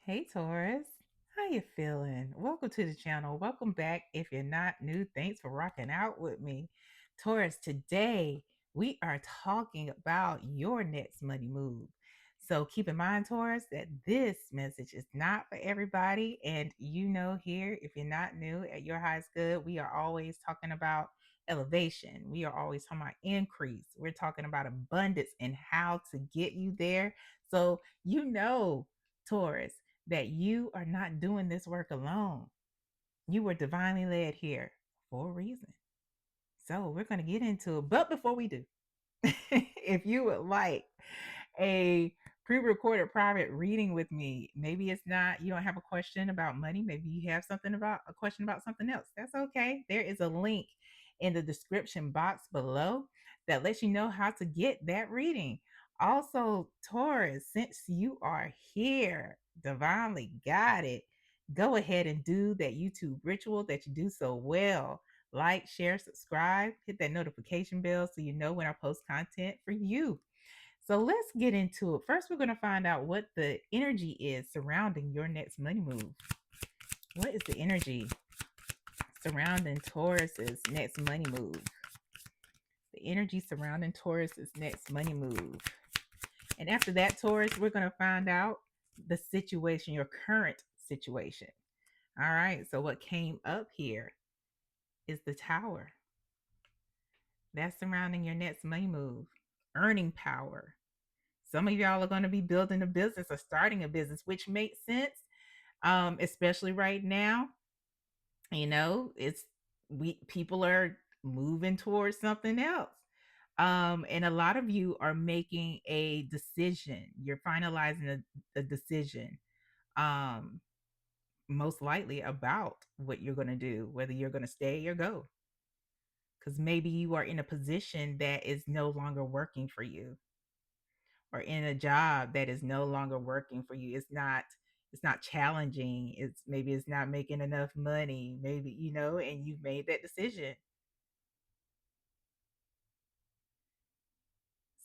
Hey Taurus, how you feeling? Welcome to the channel. Welcome back. If you're not new, thanks for rocking out with me. Taurus, today we are talking about your next money move. So keep in mind, Taurus, that this message is not for everybody. And you know, here, if you're not new at Your Highest Good, we are always talking about elevation. We are always talking about increase. We're talking about abundance and how to get you there. So, Taurus, that you are not doing this work alone. You were divinely led here for a reason. So we're going to get into it. But before we do, if you would like a pre-recorded private reading with me, maybe it's not, you don't have a question about money, maybe you have something about a question about something else, that's okay. There is a link in the description box below that lets you know how to get that reading. Also, Taurus, since you are here, divinely guided, go ahead and do that YouTube ritual that you do so well. Like, share, subscribe, hit that notification bell so you know when I post content for you. So let's get into it. First, we're going to find out what the energy is surrounding your next money move. What is the energy surrounding Taurus's next money move? The energy surrounding Taurus's next money move. And after that, Taurus, we're going to find out the situation, your current situation. All right. So what came up here is the Tower. That's surrounding your next money move. Earning power. Some of y'all are going to be building a business or starting a business, which makes sense, especially right now. It's we people are moving towards something else. And a lot of you are making a decision. You're finalizing a decision, um, most likely about what you're going to do, whether you're going to stay or go. Because maybe you are in a position that is no longer working for you, or in a job that is no longer working for you. It's not challenging. It's not making enough money, maybe, and you've made that decision.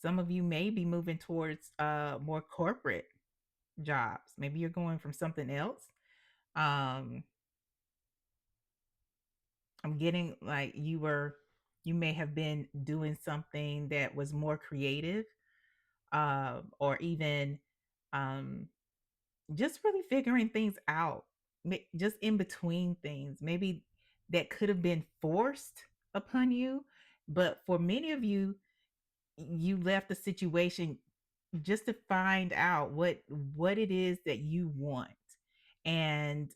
Some of you may be moving towards more corporate jobs. Maybe you're going from something else. um I'm getting like you may have been doing something that was more creative, or even um just really figuring things out, just in between things. Maybe that could have been forced upon you, but for many of you, you left the situation just to find out what it is that you want, and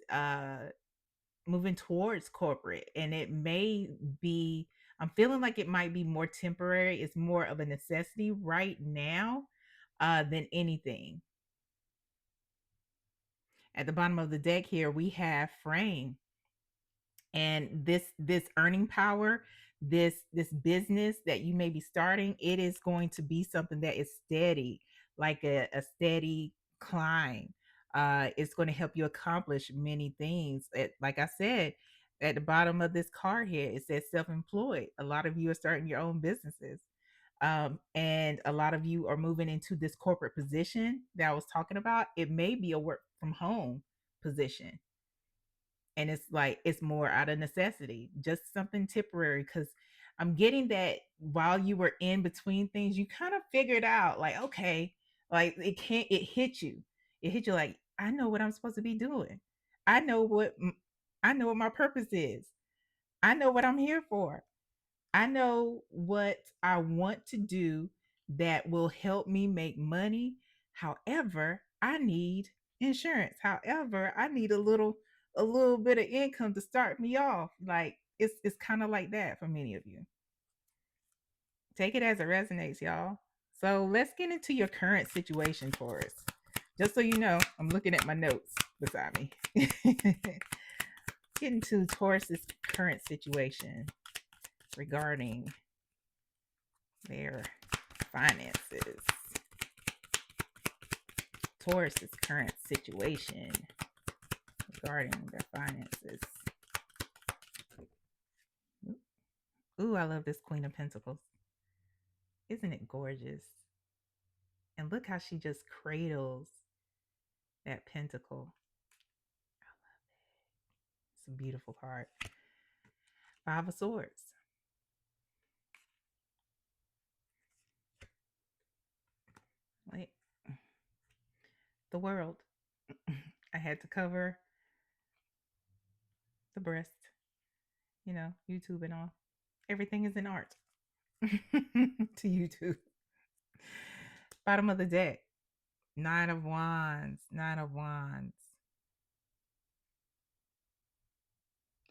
moving towards corporate. And it may be, I'm feeling like it might be more temporary. It's more of a necessity right now, than anything. At the bottom of the deck here, we have frame. And this earning power, this business that you may be starting, it is going to be something that is steady, like a steady climb. It's going to help you accomplish many things. Like I said, at the bottom of this card here, it says self-employed. A lot of you are starting your own businesses, and a lot of you are moving into this corporate position that I was talking about. It may be a work from home position, and it's like it's more out of necessity, just something temporary. Because I'm getting that while you were in between things, you kind of figured out, like, okay, like it hit you like, I know what I'm supposed to be doing. I know what I know what my purpose is. I know what I'm here for. I know what I want to do that will help me make money. However, I need insurance. However, I need a little bit of income to start me off. Like it's kind of like that for many of you. Take it as it resonates, y'all. So let's get into your current situation, Taurus. Just so you know, I'm looking at my notes beside me. Get into Taurus's current situation regarding their finances. Taurus's current situation regarding their finances. Ooh, I love this Queen of Pentacles. Isn't it gorgeous? And look how she just cradles That pentacle. It's a beautiful card. Five of Swords. Wait, the world. I had to cover the breast, YouTube and all. Everything is in art to YouTube. Bottom of the deck. Nine of Wands. Nine of Wands.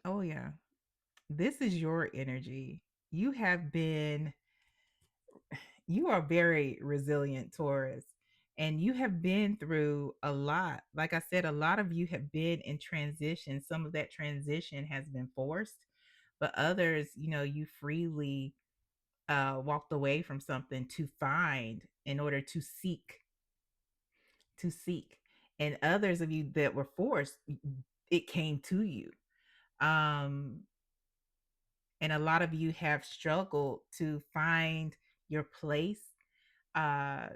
Oh, yeah. This is your energy. You have been, you are very resilient, Taurus, and you have been through a lot. Like I said, a lot of you have been in transition. Some of that transition has been forced, but others, you freely walked away from something to find in order to seek. And others of you that were forced, it came to you. Um, and a lot of you have struggled to find your place uh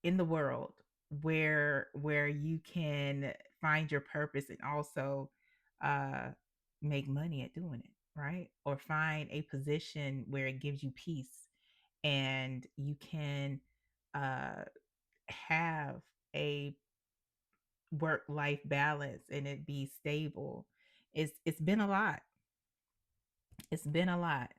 in the world where you can find your purpose and also uh make money at doing it, right? Or find a position where it gives you peace and you can uh have a work life balance and it be stable. It's been a lot. It's been a lot.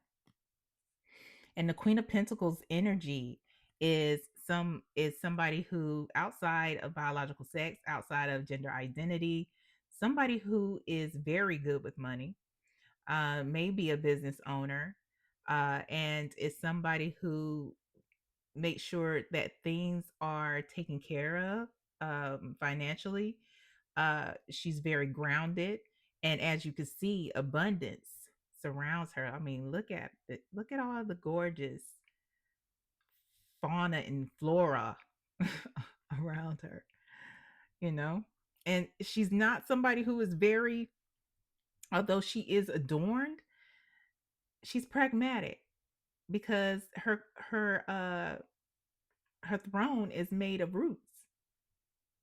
And the Queen of Pentacles energy is somebody who, outside of biological sex, outside of gender identity, somebody who is very good with money, maybe a business owner, and is somebody who makes sure that things are taken care of financially. She's very grounded, and as you can see, abundance surrounds her. I mean, look at it. Look at all the gorgeous fauna and flora around her, you know? And she's not somebody who is very, although she is adorned, she's pragmatic because her throne is made of roots,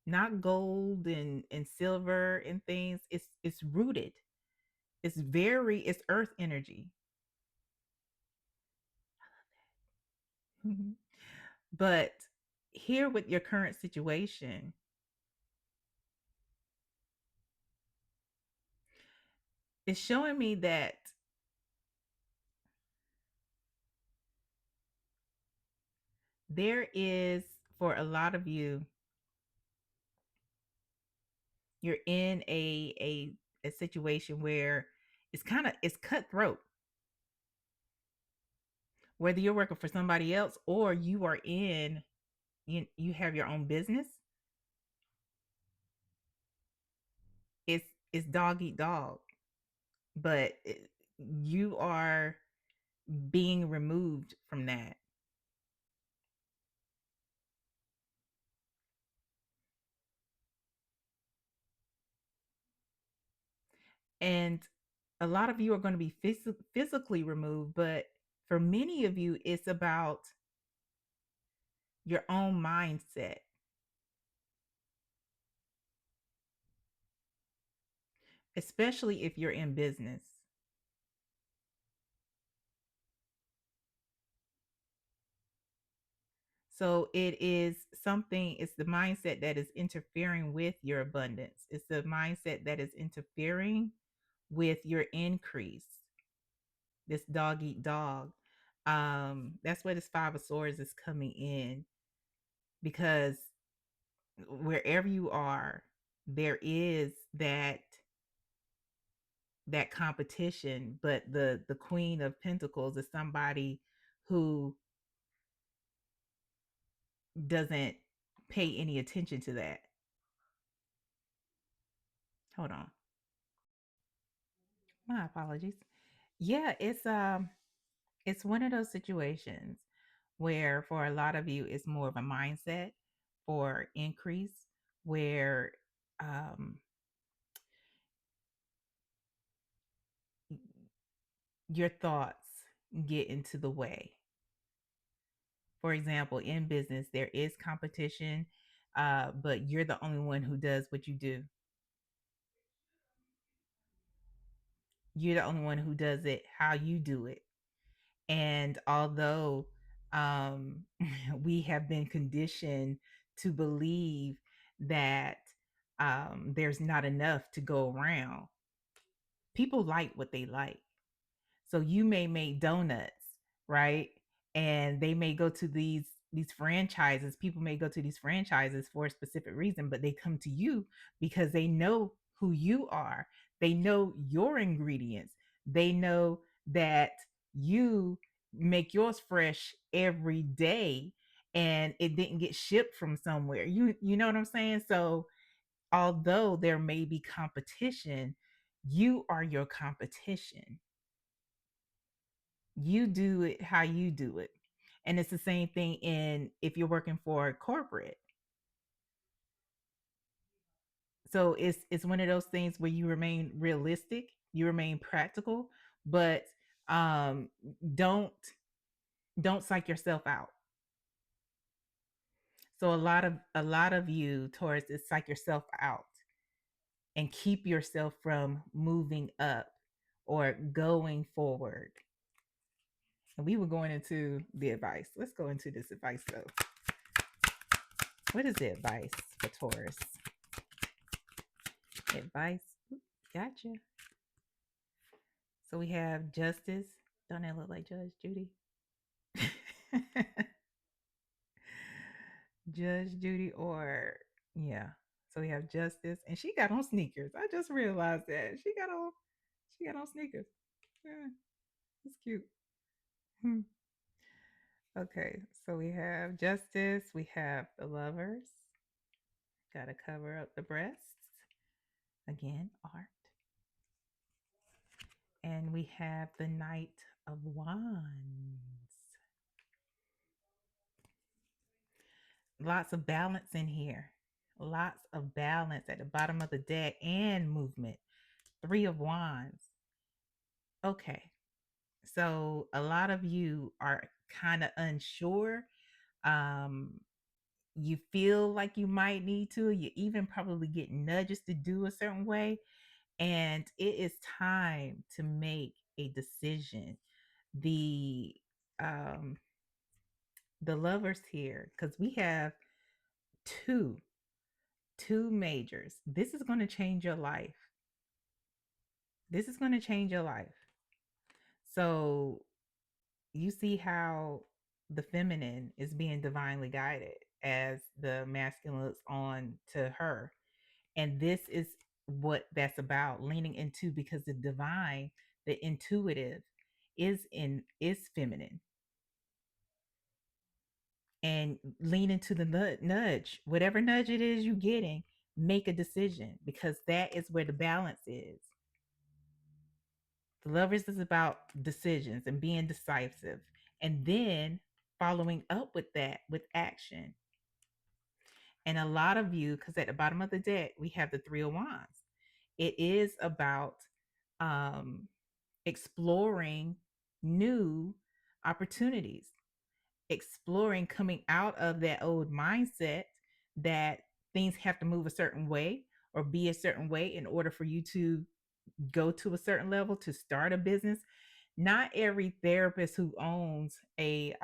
not gold and silver and things. It's rooted. It's earth energy. But here with your current situation, it's showing me that there is, for a lot of you, you're in a situation where it's cutthroat, whether you're working for somebody else or you are in, you have your own business. It's dog eat dog, but you are being removed from that. And a lot of you are going to be physically removed, but for many of you it's about your own mindset, especially if you're in business. So it's the mindset that is interfering with your abundance. It's the mindset that is interfering with your increase. This dog eat dog. That's where this Five of Swords is coming in, because wherever you are, there is that competition, but the Queen of Pentacles is somebody who doesn't pay any attention to that. Hold on. My apologies. Yeah, it's one of those situations where for a lot of you it's more of a mindset for increase, where um your thoughts get into the way. For example, in business there is competition. but you're the only one who does what you do. You're the only one who does it how you do it. And although um, we have been conditioned to believe that there's not enough to go around, people like what they like. So you may make donuts, right? And they may go to these franchises. People may go to these franchises for a specific reason, but they come to you because they know who you are. They know your ingredients. They know that you make yours fresh every day and it didn't get shipped from somewhere. You know what I'm saying? So although there may be competition, you are your competition. You do it how you do it. And it's the same thing in if you're working for a corporate. So it's one of those things where you remain realistic, you remain practical, but um don't don't psych yourself out. So a lot of you Taurus is psych yourself out and keep yourself from moving up or going forward. And we were going into the advice. Let's go into this advice though. What is the advice for Taurus? Advice. Gotcha. So we have justice. Don't that look like Judge Judy? Judge Judy, or yeah. So we have justice, and she got on sneakers. I just realized that she got on sneakers. Yeah, it's cute. Hmm. Okay, so we have justice. We have the lovers. Got to cover up the breasts. Again, art. And we have the Knight of Wands. Lots of balance in here. Lots of balance at the bottom of the deck and movement. Three of Wands. Okay. So a lot of you are kind of unsure. Um, you feel like you might need to. You even probably get nudges to do a certain way. And it is time to make a decision. The um the lovers here, because we have two two majors. This is going to change your life. This is going to change your life. So you see how the feminine is being divinely guided as the masculine looks on to her. And this is what that's about, leaning into, because the divine, the intuitive is feminine. And lean into the nudge, whatever nudge it is you're getting, make a decision, because that is where the balance is. The lovers is about decisions and being decisive, and then following up with that with action. And a lot of you, because at the bottom of the deck, we have the Three of Wands. It is about um, exploring new opportunities, exploring coming out of that old mindset that things have to move a certain way or be a certain way in order for you to go to a certain level, to start a business. Not every therapist who owns a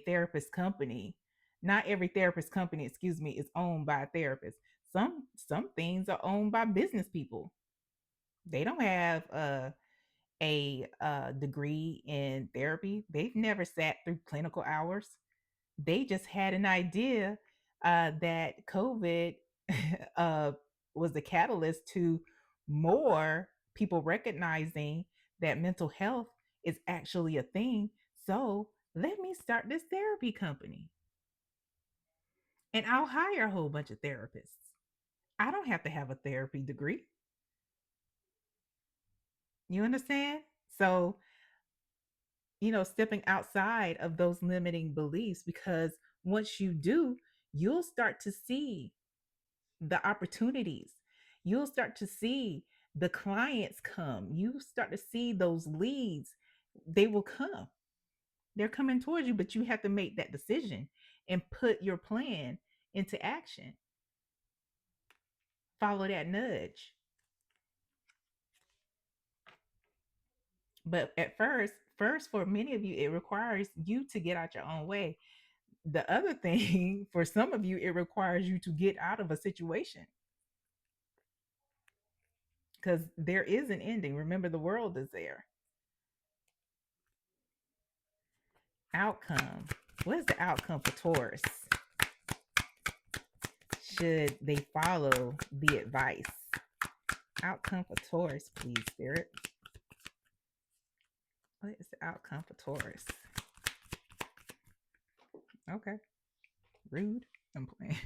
therapist company, not every therapist company, excuse me, is owned by a therapist. Some things are owned by business people. They don't have a degree in therapy. They've never sat through clinical hours. They just had an idea that COVID uh, was the catalyst to more people recognizing that mental health is actually a thing. So let me start this therapy company and I'll hire a whole bunch of therapists. I don't have to have a therapy degree. You understand? So, stepping outside of those limiting beliefs, because once you do, you'll start to see the opportunities. You'll start to see the clients come. You start to see those leads. They will come. They're coming towards you, but you have to make that decision and put your plan into action. Follow that nudge. But at first for many of you, it requires you to get out your own way. The other thing, for some of you, it requires you to get out of a situation because there is an ending. Remember, the world is there. Outcome. What is the outcome for Taurus? Should they follow the advice? Outcome for Taurus, please, Spirit. What is the outcome for Taurus? Okay. Rude. I'm playing.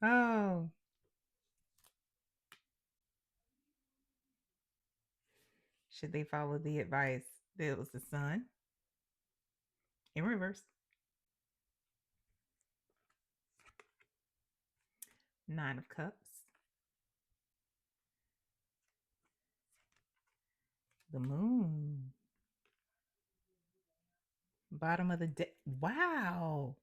Oh, should they follow the advice? There was the sun in reverse. Nine of Cups. The moon. Bottom of the deck. Wow.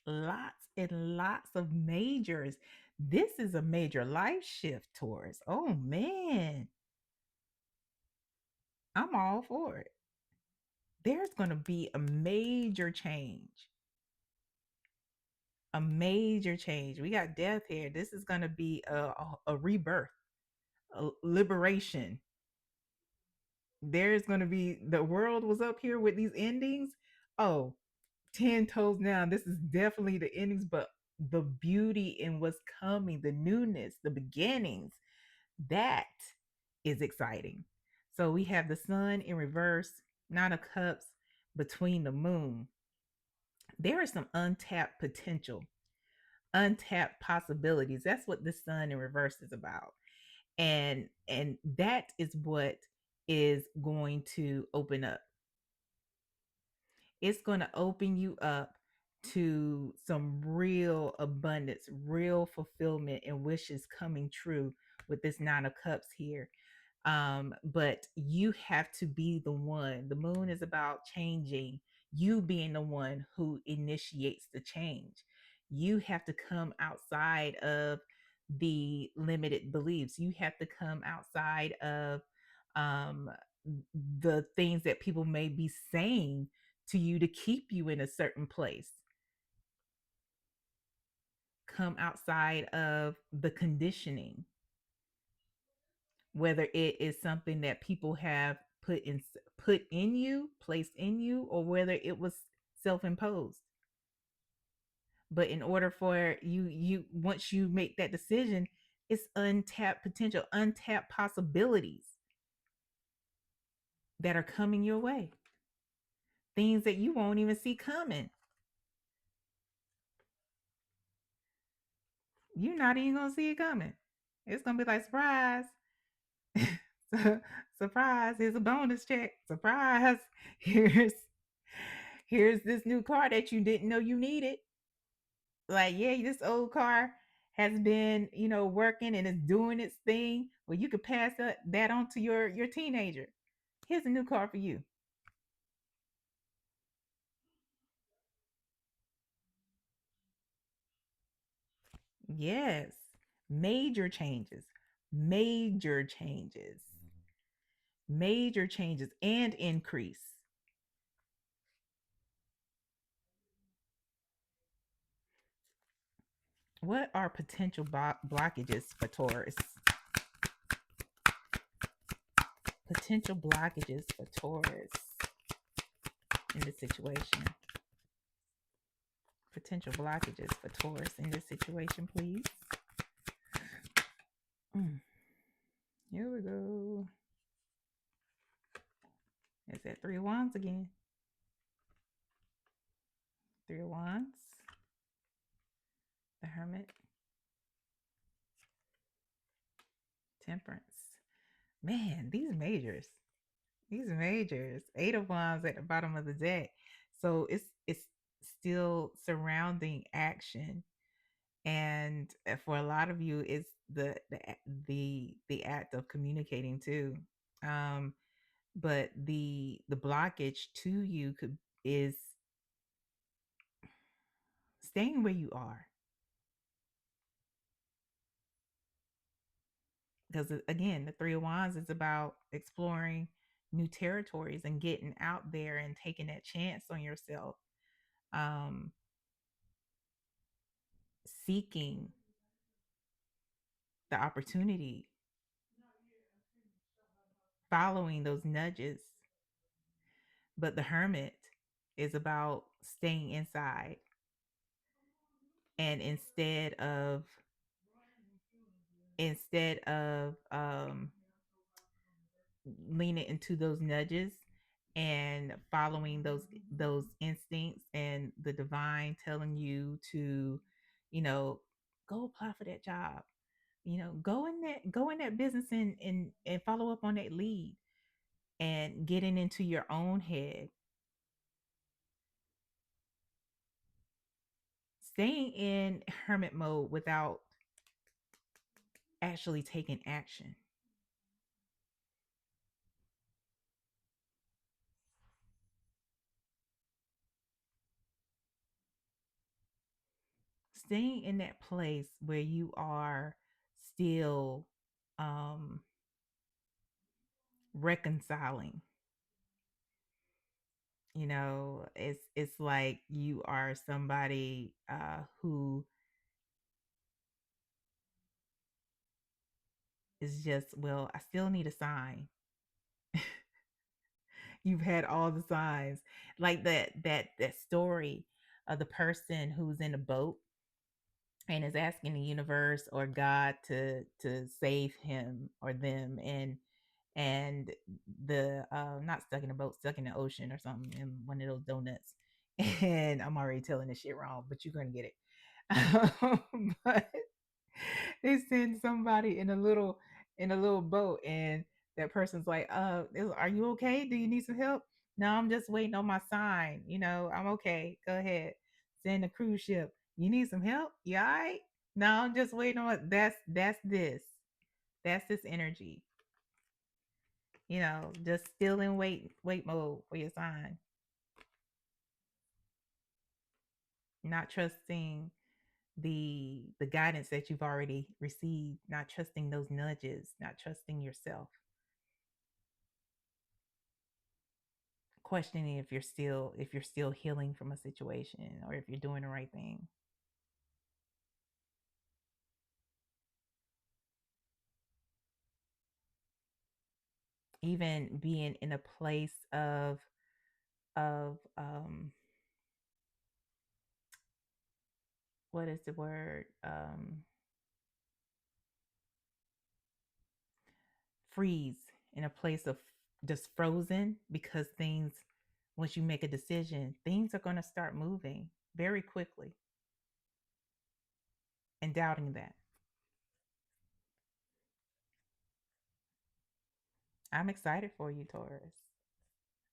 Lots and lots of majors. This is a major life shift, Taurus. Oh, man. I'm all for it. There's going to be a major change. A major change. We got death here. This is going to be a rebirth, a liberation. There's going to be, the world was up here with these endings. Oh, 10 toes down. This is definitely the endings, but the beauty in what's coming, the newness, the beginnings, that is exciting. So we have the sun in reverse, Nine of Cups between the moon. There is some untapped potential, untapped possibilities. That's what the sun in reverse is about. And that is what is going to open up. It's going to open you up to some real abundance, real fulfillment, and wishes coming true with this Nine of Cups here. But you have to be the one. The moon is about changing, you being the one who initiates the change. You have to come outside of the limited beliefs. You have to come outside of um, the things that people may be saying to you to keep you in a certain place. Come outside of the conditioning, whether it is something that people have put in you, placed in you, or whether it was self-imposed. But in order for you once you make that decision, it's untapped potential, untapped possibilities that are coming your way. Things that you won't even see coming. You're not even gonna see it coming. It's gonna be like, surprise. Surprise, here's a bonus check. Surprise. Here's this new car that you didn't know you needed. Like, yeah, this old car has been, working and it's doing its thing. Well, you could pass that on to your teenager. Here's a new car for you. Yes. Major changes. Major changes. Major changes and increase. What are potential blockages for Taurus? Potential blockages for Taurus in this situation. Potential blockages for Taurus in this situation, please. Here we go. It's at Three of Wands again. Three of Wands. The Hermit. Temperance. Man, these majors. These majors. Eight of Wands at the bottom of the deck. So it's still surrounding action. And for a lot of you, it's the act of communicating too. But the blockage to you is staying where you are. Because again, the Three of Wands is about exploring new territories and getting out there and taking that chance on yourself. Um, Seeking the opportunity, following those nudges. But the Hermit is about staying inside, and instead of leaning into those nudges and following those instincts and the divine telling you to, you know, go apply for that job, go in that business and follow up on that lead, and getting into your own head, staying in hermit mode without actually taking action, staying in that place where you are still um reconciling. It's like you are somebody who is just, well, I still need a sign. You've had all the signs, like that story of the person who's in a boat and is asking the universe or God to save him or them, and the not stuck in a boat, stuck in the ocean or something, in one of those donuts. And I'm already telling this shit wrong, but you're gonna get it. But they send somebody in a little boat, and that person's like, are you okay? Do you need some help? No, I'm just waiting on my sign. I'm okay. Go ahead. Send a cruise ship. You need some help? You all right? No, I'm just waiting on it. That's this. That's this energy. Just still in wait mode for your sign. Not trusting the guidance that you've already received, not trusting those nudges, not trusting yourself, questioning if you're still healing from a situation or if you're doing the right thing. Even being in a place of what is the word, freeze, in a place of just frozen, because things, once you make a decision, things are going to start moving very quickly, and doubting that. I'm excited for you, Taurus.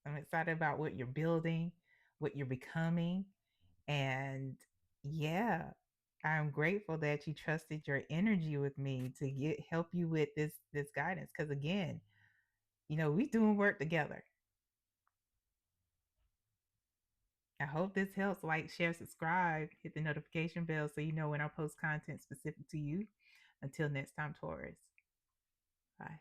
I'm excited about what you're building, what you're becoming. And yeah, I'm grateful that you trusted your energy with me to help you with this guidance. Because again, we doing work together. I hope this helps. Like, share, subscribe, hit the notification bell so you know when I post content specific to you. Until next time, Taurus. Bye.